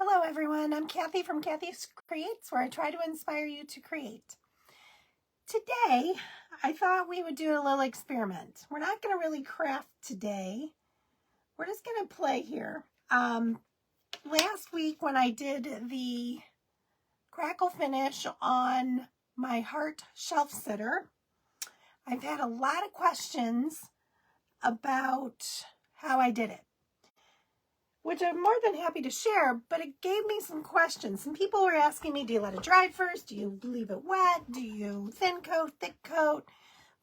Hello everyone, I'm Kathy from Kathy's Creates, where I try to inspire you to create. Today, I thought we would do a little experiment. We're not going to really craft today. We're just going to play here. Last week when I did the crackle finish on my heart shelf sitter, I've had a lot of questions about how I did it, which I'm more than happy to share, but it gave me some questions. Some people were asking me, do you let it dry first? Do you leave it wet? Do you thin coat, thick coat?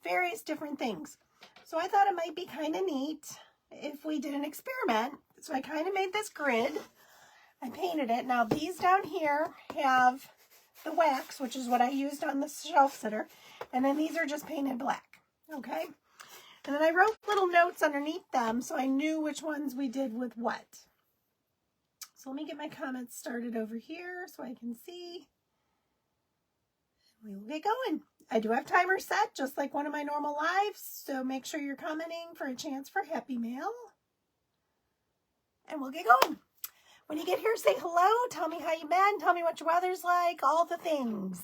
Various different things. So I thought it might be kind of neat if we did an experiment. So I kind of made this grid. I painted it. Now these down here have the wax, which is what I used on the shelf sitter. And then these are just painted black, okay? And then I wrote little notes underneath them so I knew which ones we did with what. So let me get my comments started over here so I can see. We will get going. I do have timers set, just like one of my normal lives, so make sure you're commenting for a chance for Happy Mail. And we'll get going. When you get here, say hello, tell me how you've been, tell me what your weather's like, all the things.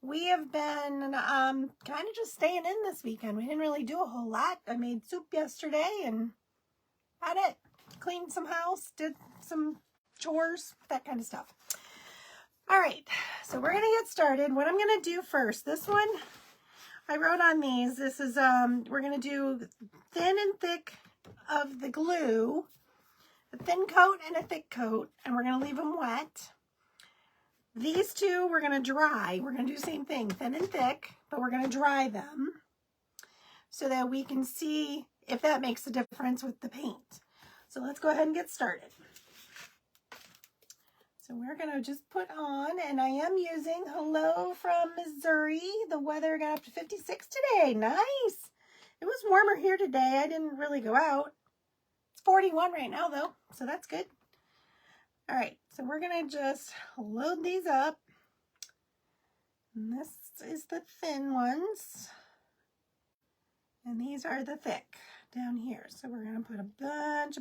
We have been kind of just staying in this weekend. We didn't really do a whole lot. I made soup yesterday and had it. Cleaned some house, did some chores, that kind of stuff. All right, so we're going to get started. What I'm going to do first, this one, I wrote on these. This is, we're going to do thin and thick of the glue, a thin coat and a thick coat, and we're going to leave them wet. These two we're going to dry. We're going to do the same thing, thin and thick, but we're going to dry them so that we can see if that makes a difference with the paint. So let's go ahead and get started. So we're going to just put on, and I am using Hello from Missouri. The weather got up to 56 today. Nice. It was warmer here today. I didn't really go out. It's 41 right now, though, so that's good. All right, so we're going to just load these up. And this is the thin ones. And these are the thick down here. So we're going to put a bunch.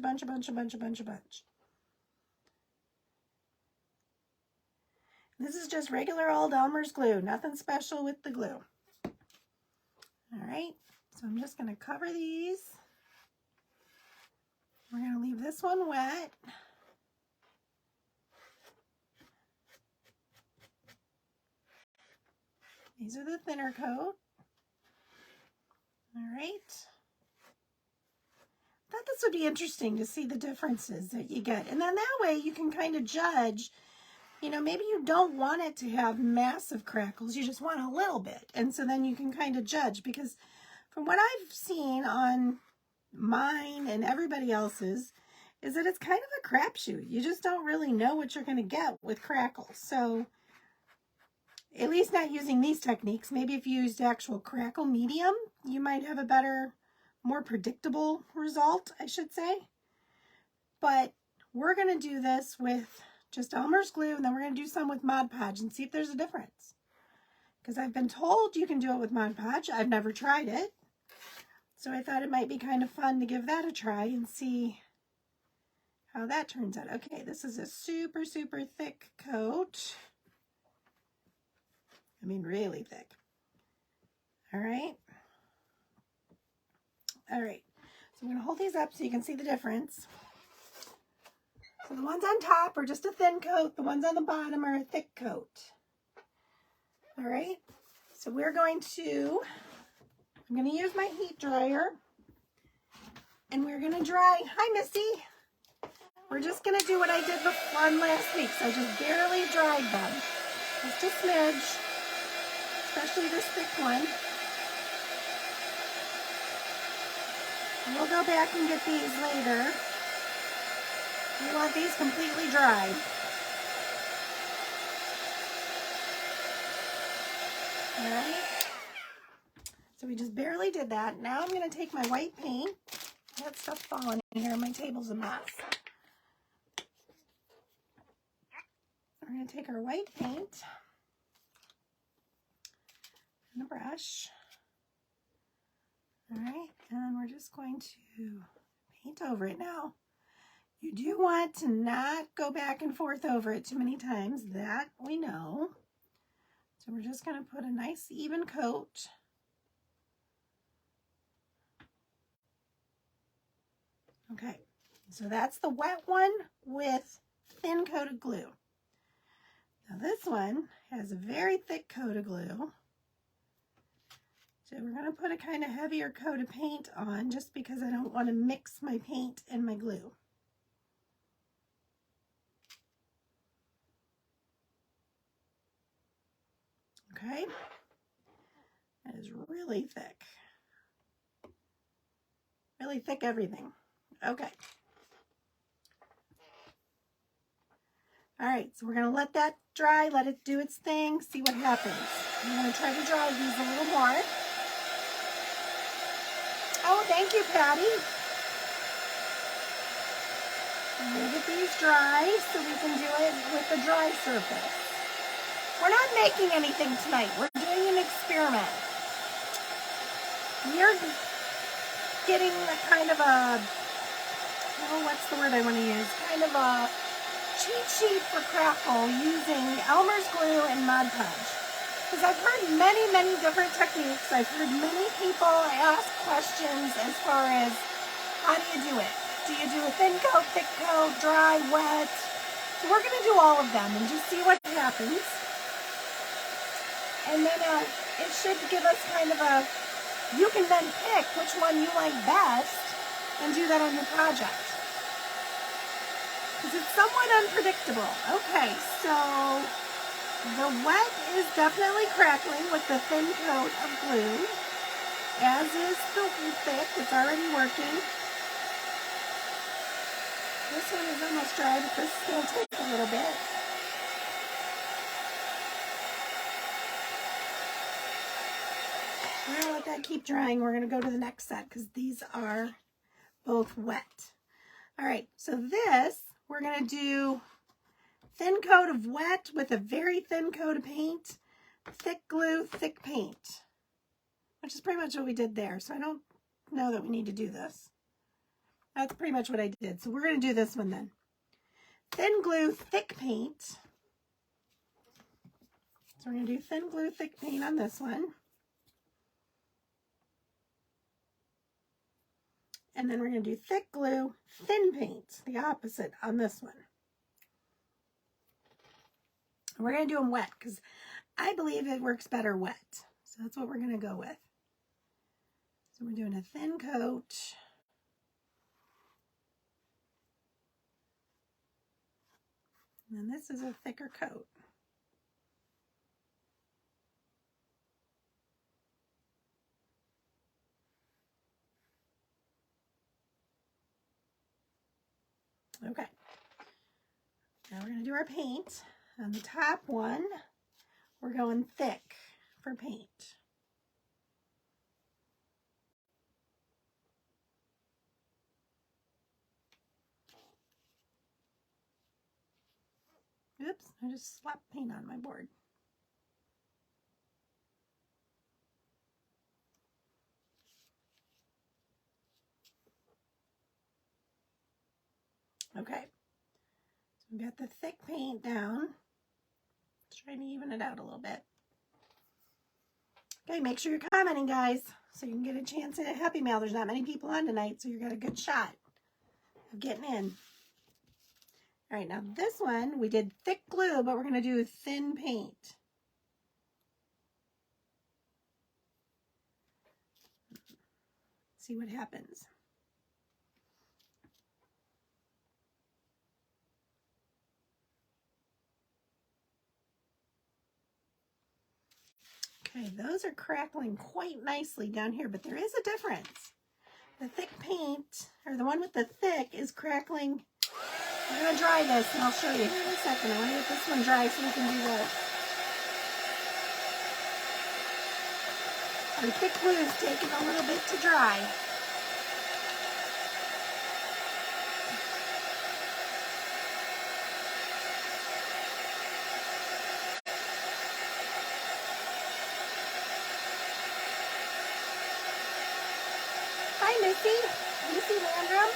This is just regular old Elmer's glue, nothing special with the glue. All right, so I'm just going to cover these. We're going to leave this one wet. These are the thinner coat. All right. I thought this would be interesting to see the differences that you get. And then that way you can kind of judge. You know, maybe you don't want it to have massive crackles. You just want a little bit. And so then you can kind of judge, because from what I've seen on mine and everybody else's is that it's kind of a crapshoot. You just don't really know what you're going to get with crackles. So at least not using these techniques. Maybe if you used actual crackle medium, you might have a better, more predictable result, I should say. But we're going to do this with just Elmer's glue, and then we're going to do some with Mod Podge and see if there's a difference. Because I've been told you can do it with Mod Podge. I've never tried it. So I thought it might be kind of fun to give that a try and see how that turns out. Okay, this is a super, super thick coat. I mean, really thick. All right. All right. So I'm going to hold these up so you can see the difference. So the ones on top are just a thin coat. The ones on the bottom are a thick coat. All right. So I'm going to use my heat dryer. And we're going to dry. Hi, Missy. We're just going to do what I did on last week. So I just barely dried them. Just a smidge. Especially this thick one. We'll go back and get these later. We want these completely dry. All right. So we just barely did that. Now I'm going to take my white paint. I had stuff falling in here. My table's a mess. We're going to take our white paint and a brush. All right. And we're just going to paint over it now. You do want to not go back and forth over it too many times, that we know. So we're just going to put a nice even coat. Okay, so that's the wet one with thin coated glue. Now this one has a very thick coat of glue. So we're going to put a kind of heavier coat of paint on just because I don't want to mix my paint and my glue. Okay, that is really thick. Really thick everything. Okay. All right, so we're going to let that dry, let it do its thing, see what happens. I'm going to try to dry these a little more. Oh, thank you, Patty. I'm going to get these dry so we can do it with the dry surface. We're not making anything tonight. We're doing an experiment. We're getting a kind of a, oh, what's the word I want to use? Kind of a cheat sheet for Crackle using Elmer's glue and Mod Podge. Because I've heard many, many different techniques. I've heard many people ask questions as far as how do you do it? Do you do a thin coat, thick coat, dry, wet? So we're going to do all of them and just see what happens. And then it should give us kind of a, you can then pick which one you like best and do that on your project. Because it's somewhat unpredictable. Okay, so the wet is definitely crackling with the thin coat of glue, as is the thick. It's already working. This one is almost dry, but this is going to take a little bit. We're going to let that keep drying. We're going to go to the next set because these are both wet. All right, so this, we're going to do thin coat of wet with a very thin coat of paint, thick glue, thick paint, which is pretty much what we did there. So I don't know that we need to do this. That's pretty much what I did. So we're going to do this one then. Thin glue, thick paint. So we're going to do thin glue, thick paint on this one. And then we're going to do thick glue, thin paint, the opposite on this one. We're going to do them wet because I believe it works better wet. So that's what we're going to go with. So we're doing a thin coat. And then this is a thicker coat. Okay. Now we're going to do our paint. On the top one, we're going thick for paint. Oops, I just slapped paint on my board. Okay, so we got the thick paint down. Let's try to even it out a little bit. Okay, make sure you're commenting, guys, so you can get a chance at a Happy Mail. There's not many people on tonight, so you got a good shot of getting in. All right, now this one, we did thick glue, but we're going to do thin paint. See what happens. Okay, those are crackling quite nicely down here, but there is a difference. The thick paint, or the one with the thick, is crackling. I'm going to dry this, and I'll show you here in a second. I want to get this one dry so we can do this. Our thick glue is taking a little bit to dry. Hi, Missy. Missy Landrum.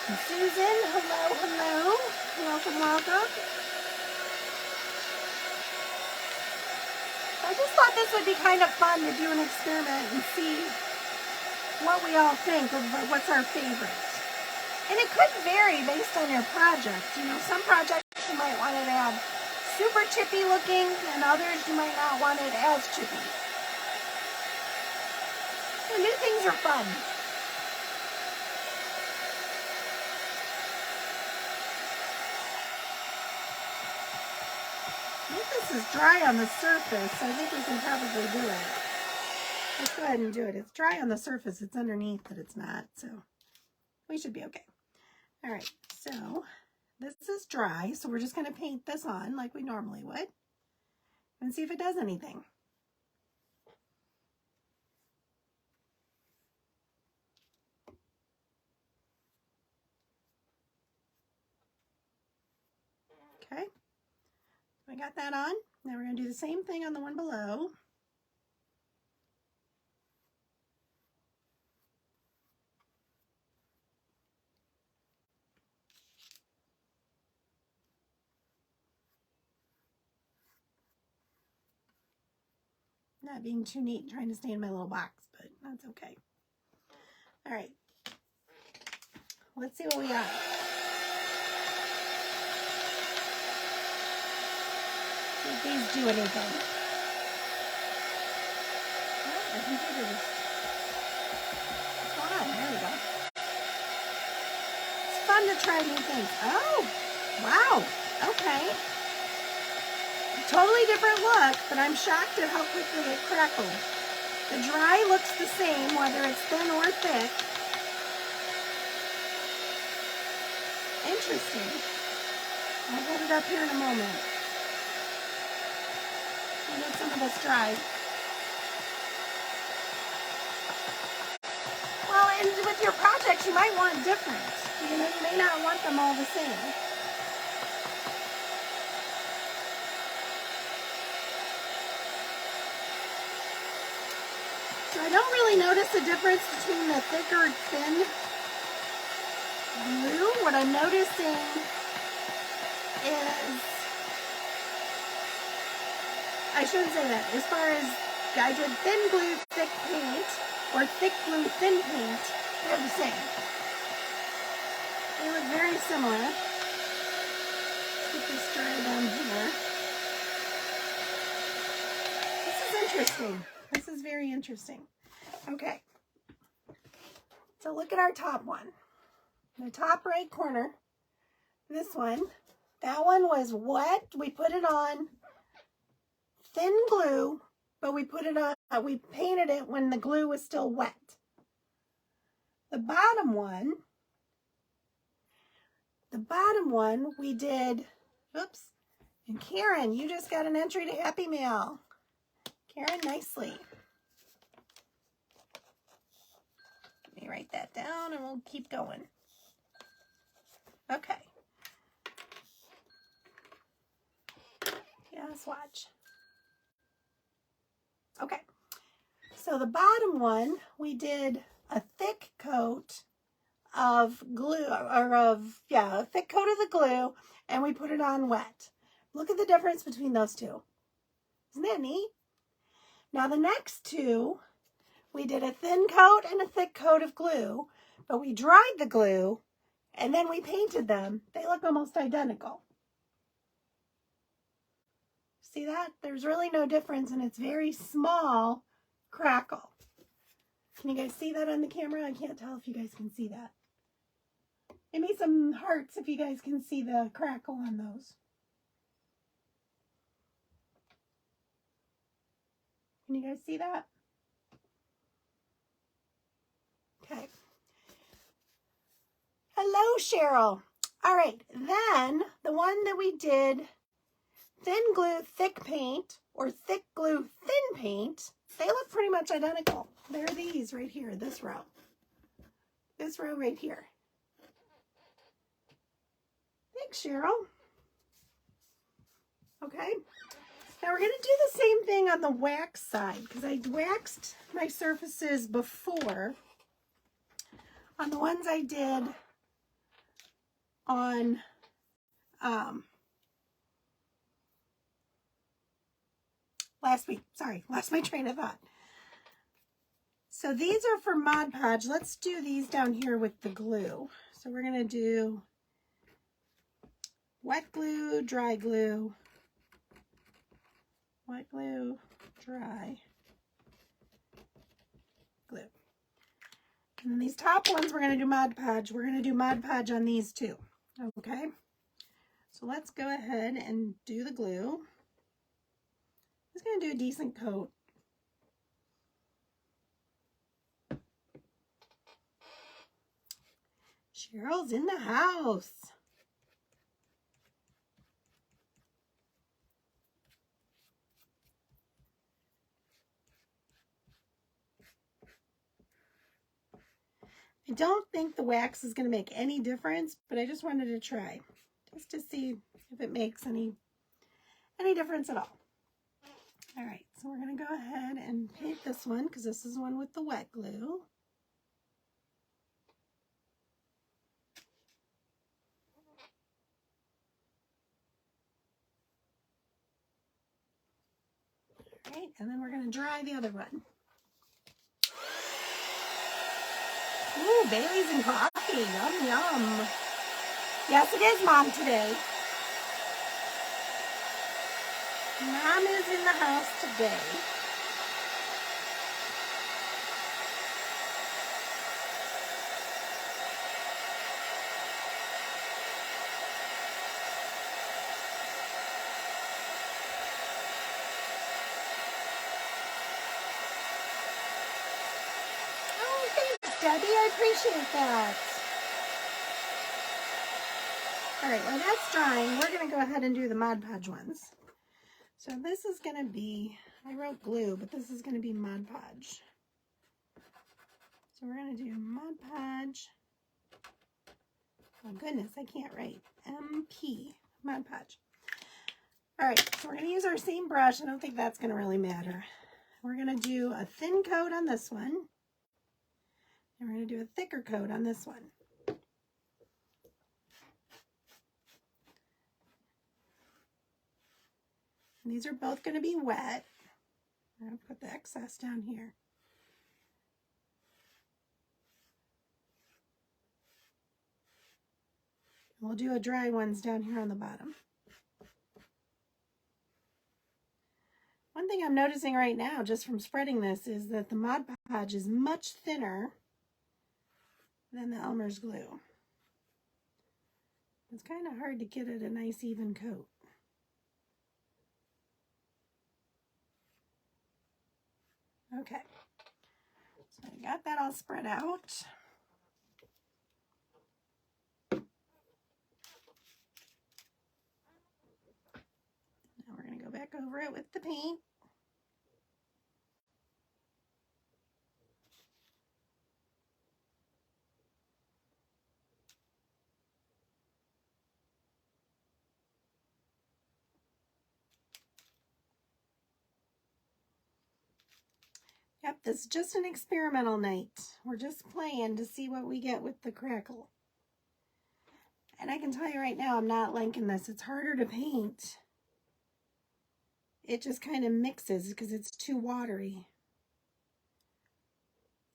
Susan, hello, hello. Welcome, welcome. I just thought this would be kind of fun to do an experiment and see what we all think of what's our favorite. And it could vary based on your project. You know, some projects you might want it to have super chippy looking, and others you might not want it as chippy. So new things are fun. I think this is dry on the surface, so I think we can probably do it. Let's go ahead and do it. It's dry on the surface. It's underneath, but it's not, so we should be okay. All right, so this is dry, so we're just going to paint this on like we normally would and see if it does anything. Okay, we got that on. Now we're going to do the same thing on the one below. Not being too neat, trying to stay in my little box, but that's okay. All right, let's see what we got. See if these do anything. Oh, I think they do. Hold on, there we go. It's fun to try new things. Oh, wow, okay. Totally different look, but I'm shocked at how quickly it crackled. The dry looks the same, whether it's thin or thick. Interesting. I'll hold it up here in a moment. I'll let some of this dry. Well, and with your projects, you might want different. You know, you may not want them all the same. So I don't really notice a difference between the thick or thin glue. What I'm noticing is, I shouldn't say that. As far as I did thin glue, thick paint, or thick glue, thin paint, they're the same. They look very similar. Let's get this dry down here. This is interesting. This is very interesting. Okay. So look at our top one. The top right corner, this one, that one was wet. We put it on thin glue, but we put it on, we painted it when the glue was still wet. The bottom one we did, oops, and Karen, you just got an entry to Happy Mail. Karen, nicely. Let me write that down and we'll keep going. Okay. Yeah, let's watch. Okay. So the bottom one, we did a thick coat of glue, a thick coat of the glue, and we put it on wet. Look at the difference between those two. Isn't that neat? Now the next two, we did a thin coat and a thick coat of glue, but we dried the glue and then we painted them. They look almost identical. See that? There's really no difference, and it's very small crackle. Can you guys see that on the camera? I can't tell if you guys can see that. Give me some hearts if you guys can see the crackle on those. Can you guys see that? Okay. Hello, Cheryl. All right, then the one that we did thin glue, thick paint, or thick glue, thin paint, they look pretty much identical. They're these right here, this row. This row right here. Thanks, Cheryl. Okay. Now we're going to do the same thing on the wax side, because I waxed my surfaces before. On the ones I did on last week. Sorry, lost my train of thought. So these are for Mod Podge. Let's do these down here with the glue. So we're going to do wet glue, dry glue, wet glue, dry glue. And then these top ones, we're going to do Mod Podge. We're going to do Mod Podge on these too. Okay. So let's go ahead and do the glue. I'm just going to do a decent coat. Cheryl's in the house. I don't think the wax is going to make any difference, but I just wanted to try just to see if it makes any difference at all. All right, so we're going to go ahead and paint this one because this is one with the wet glue. All right, and then we're going to dry the other one. Ooh, Bailey's and coffee. Yum, yum. Yes, it is Mom today. Mom is in the house today. Oh, thanks, Debbie. I appreciate that. All right, while that's drying, we're going to go ahead and do the Mod Podge ones. So this is going to be, I wrote glue, but this is going to be Mod Podge. So we're going to do Mod Podge. Oh goodness, I can't write. MP, Mod Podge. All right, so we're going to use our same brush. I don't think that's going to really matter. We're going to do a thin coat on this one. And we're going to do a thicker coat on this one. And these are both going to be wet. I'm going to put the excess down here. We'll do a dry ones down here on the bottom. One thing I'm noticing right now, just from spreading this, is that the Mod Podge is much thinner than the Elmer's glue. It's kind of hard to get it a nice even coat. Okay, so I got that all spread out. Now we're going to go back over it with the paint. Yep, this is just an experimental night. We're just playing to see what we get with the crackle. And I can tell you right now, I'm not liking this. It's harder to paint. It just kind of mixes because it's too watery.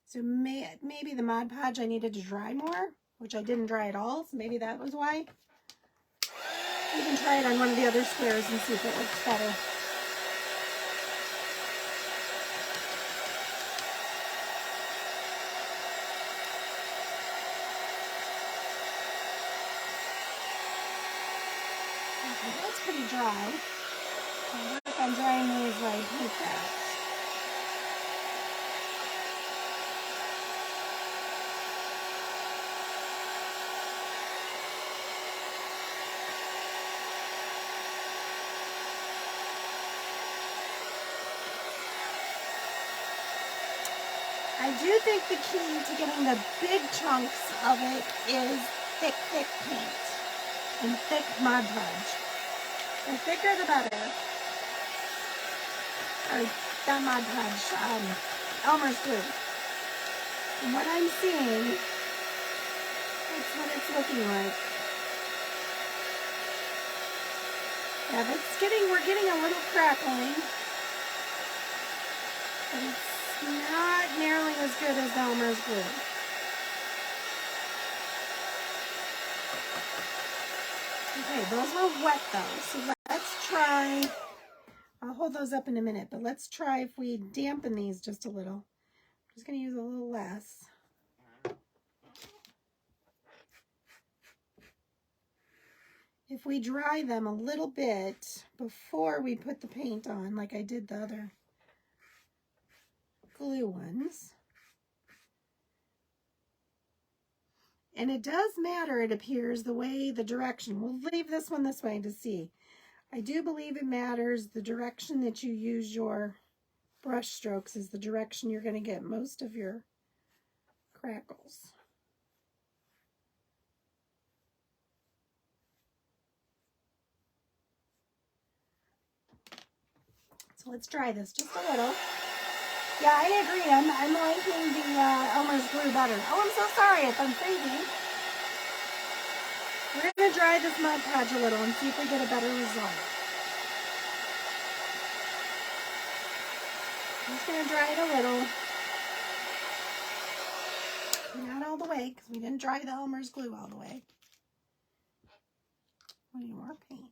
So maybe the Mod Podge I needed to dry more, which I didn't dry at all. So maybe that was why. You can try it on one of the other squares and see if it looks better. Okay, that's pretty dry. I'll work on drying these while I paint that. I do think the key to getting the big chunks of it is thick paint and thick Mod Podge. The thicker the better. Or not Mod Podge, Elmer's glue. And what I'm seeing, that's what it's looking like. Yeah, but we're getting a little crackling. But it's not nearly as good as Elmer's glue. Okay, those were wet though, so let's try, I'll hold those up in a minute, but let's try if we dampen these just a little. I'm just going to use a little less. If we dry them a little bit before we put the paint on, like I did the other glue ones. And it does matter, it appears, the way, the direction. We'll leave this one this way to see. I do believe it matters the direction that you use your brush strokes is the direction you're going to get most of your crackles. So let's try this just a little. Yeah, I agree. I'm liking the Elmer's glue better. Oh, I'm so sorry if I'm freezing. We're going to dry this Mod Podge a little and see if we get a better result. I'm just going to dry it a little. Not all the way, because we didn't dry the Elmer's glue all the way. We need more paint.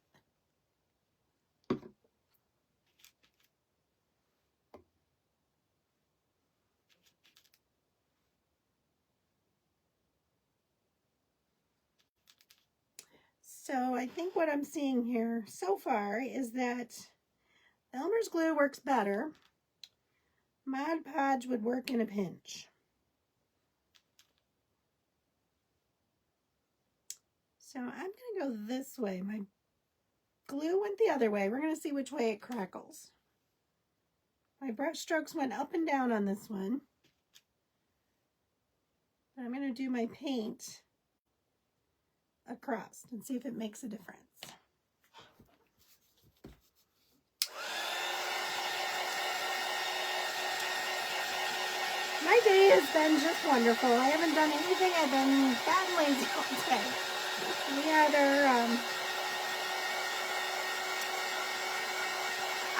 So I think what I'm seeing here so far is that Elmer's glue works better. Mod Podge would work in a pinch. So I'm going to go this way. My glue went the other way. We're going to see which way it crackles. My brush strokes went up and down on this one. And I'm going to do my paint across and see if it makes a difference. My day has been just wonderful. I haven't done anything. I've been fat and lazy all day. We had our,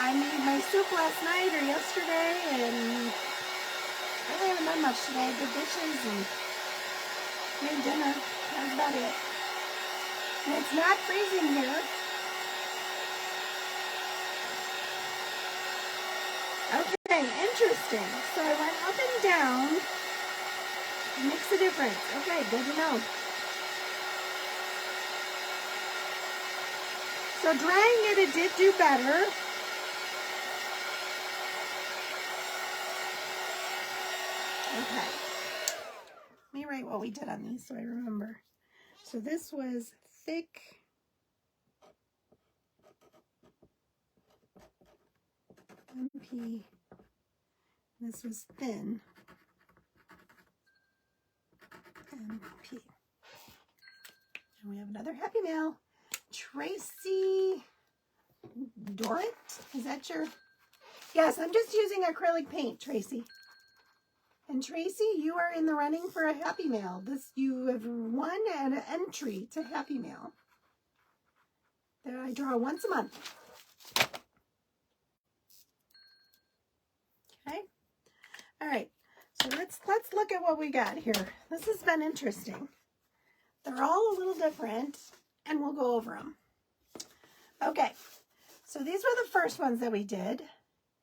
I made my soup last night or yesterday, and I really haven't done much today. I did dishes and made dinner. That's about it. And it's not freezing here. Okay, interesting. So I went up and down. It makes a difference. Okay, good to know. So drying it did do better. Okay. Let me write what we did on these so I remember. So this was thick. MP. This was thin. MP. And we have another Happy Mail. Tracy Dorrit? Is that your? Yes, I'm just using acrylic paint, Tracy. And Tracy, you are in the running for a Happy Mail. You have won an entry to Happy Mail that I draw once a month. Okay. All right. So let's look at what we got here. This has been interesting. They're all a little different, and we'll go over them. Okay. So these were the first ones that we did.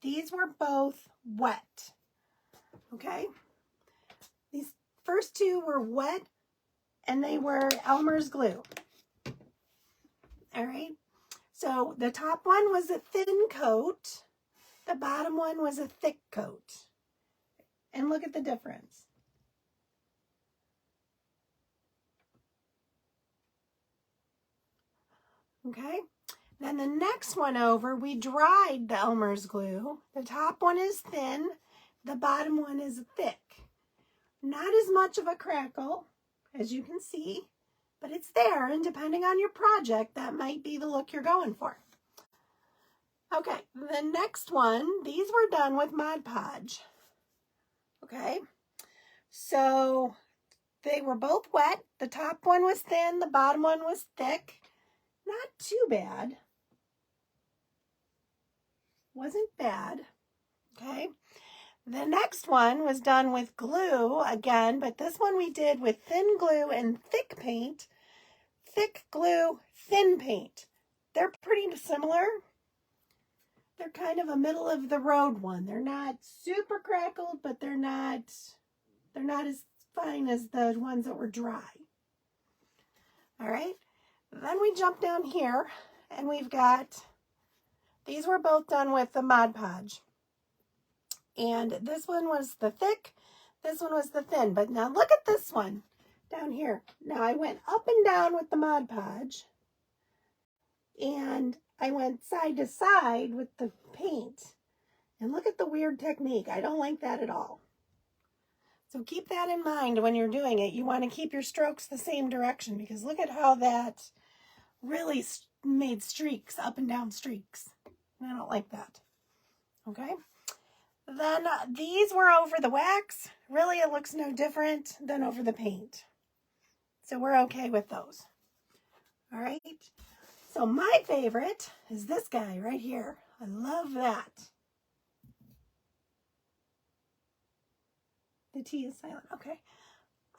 These were both wet. Okay. These first two were wet, and they were Elmer's glue. All right. So the top one was a thin coat. The bottom one was a thick coat. And look at the difference. Okay. Then the next one over, we dried the Elmer's glue. The top one is thin. The bottom one is thick. Not as much of a crackle, as you can see, but it's there. And depending on your project, that might be the look you're going for. Okay, the next one, these were done with Mod Podge. Okay, so they were both wet. The top one was thin, the bottom one was thick. Not too bad. Wasn't bad. Okay. The next one was done with glue again, but this one we did with thin glue and thick paint. Thick glue, thin paint. They're pretty similar. They're kind of a middle of the road one. They're not super crackled, but they're not as fine as the ones that were dry. All right. Then we jump down here and we've got, these were both done with the Mod Podge. And this one was the thick, this one was the thin. But now look at this one down here. Now I went up and down with the Mod Podge. And I went side to side with the paint. And look at the weird technique. I don't like that at all. So keep that in mind when you're doing it. You want to keep your strokes the same direction because look at how that really made streaks, up and down streaks. And I don't like that. Okay. Then these were over the wax. Really, it looks no different than over the paint. So we're okay with those. All right. So my favorite is this guy right here. I love that. The T is silent. Okay.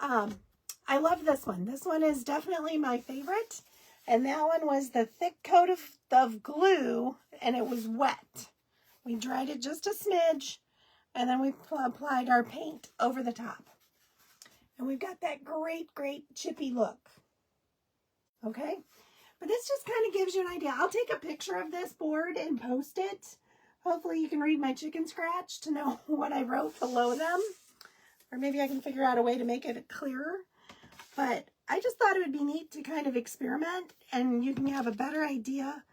I love this one. This one is definitely my favorite. And that one was the thick coat of glue, and it was wet. We dried it just a smidge, and then we applied our paint over the top. And we've got that great, great chippy look. Okay? But this just kind of gives you an idea. I'll take a picture of this board and post it. Hopefully you can read my chicken scratch to know what I wrote below them. Or maybe I can figure out a way to make it clearer. But I just thought it would be neat to kind of experiment and you can have a better idea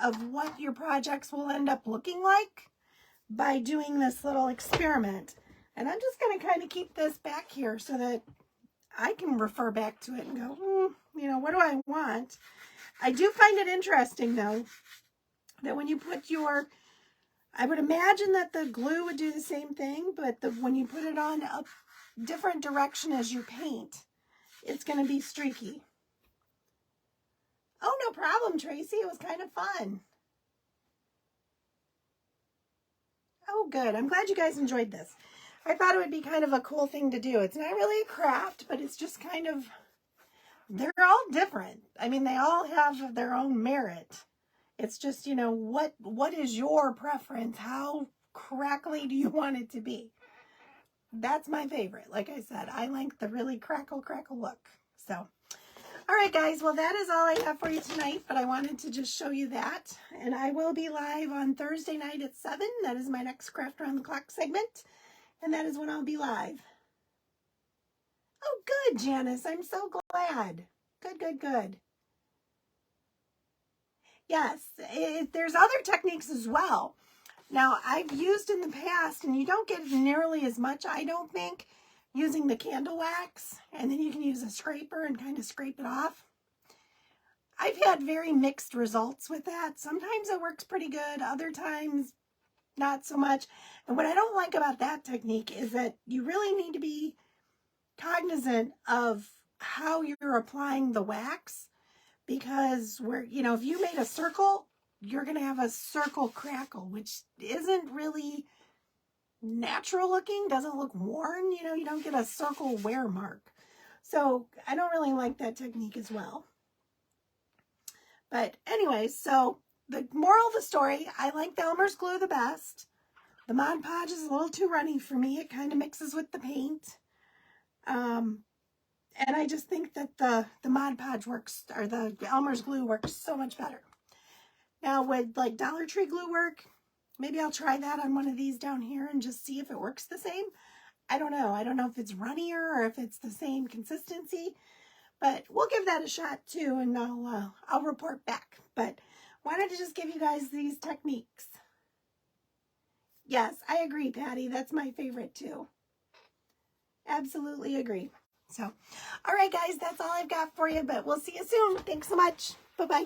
of what your projects will end up looking like by doing this little experiment. And I'm just going to kind of keep this back here so that I can refer back to it and go, you know, what do I want? I do find it interesting, though, that when you put your, I would imagine that the glue would do the same thing, but when you put it on a different direction as you paint, it's going to be streaky. Oh, no problem, Tracy. It was kind of fun. Oh, good. I'm glad you guys enjoyed this. I thought it would be kind of a cool thing to do. It's not really a craft, but it's just kind of, they're all different. I mean, they all have their own merit. It's just, you know, what is your preference? How crackly do you want it to be? That's my favorite. Like I said, I like the really crackle look. So, all right, guys. Well, that is all I have for you tonight, but I wanted to just show you that. And I will be live on Thursday night at 7. That is my next Craft Around the Clock segment. And that is when I'll be live. Oh, good, Janice. I'm so glad. Good. Yes, there's other techniques as well. Now, I've used in the past, and you don't get nearly as much, I don't think, using the candle wax. And then you can use a scraper and kind of scrape it off. I've had very mixed results with that. Sometimes it works pretty good. Other times, not so much. And what I don't like about that technique is that you really need to be cognizant of how you're applying the wax, because if you made a circle, you're going to have a circle crackle, which isn't really natural looking, doesn't look worn, you don't get a circle wear mark. So I don't really like that technique as well. But anyway, so the moral of the story, I like the Elmer's glue the best. The Mod Podge is a little too runny for me. It kind of mixes with the paint. And I just think that the Mod Podge works, or the Elmer's glue works so much better. Now, would like Dollar Tree glue work? Maybe I'll try that on one of these down here and just see if it works the same. I don't know. I don't know if it's runnier or if it's the same consistency, but we'll give that a shot too, and I'll report back. But wanted to just give you guys these techniques. Yes, I agree, Patty. That's my favorite too. Absolutely agree. So, all right, guys, that's all I've got for you, but we'll see you soon. Thanks so much. Bye-bye.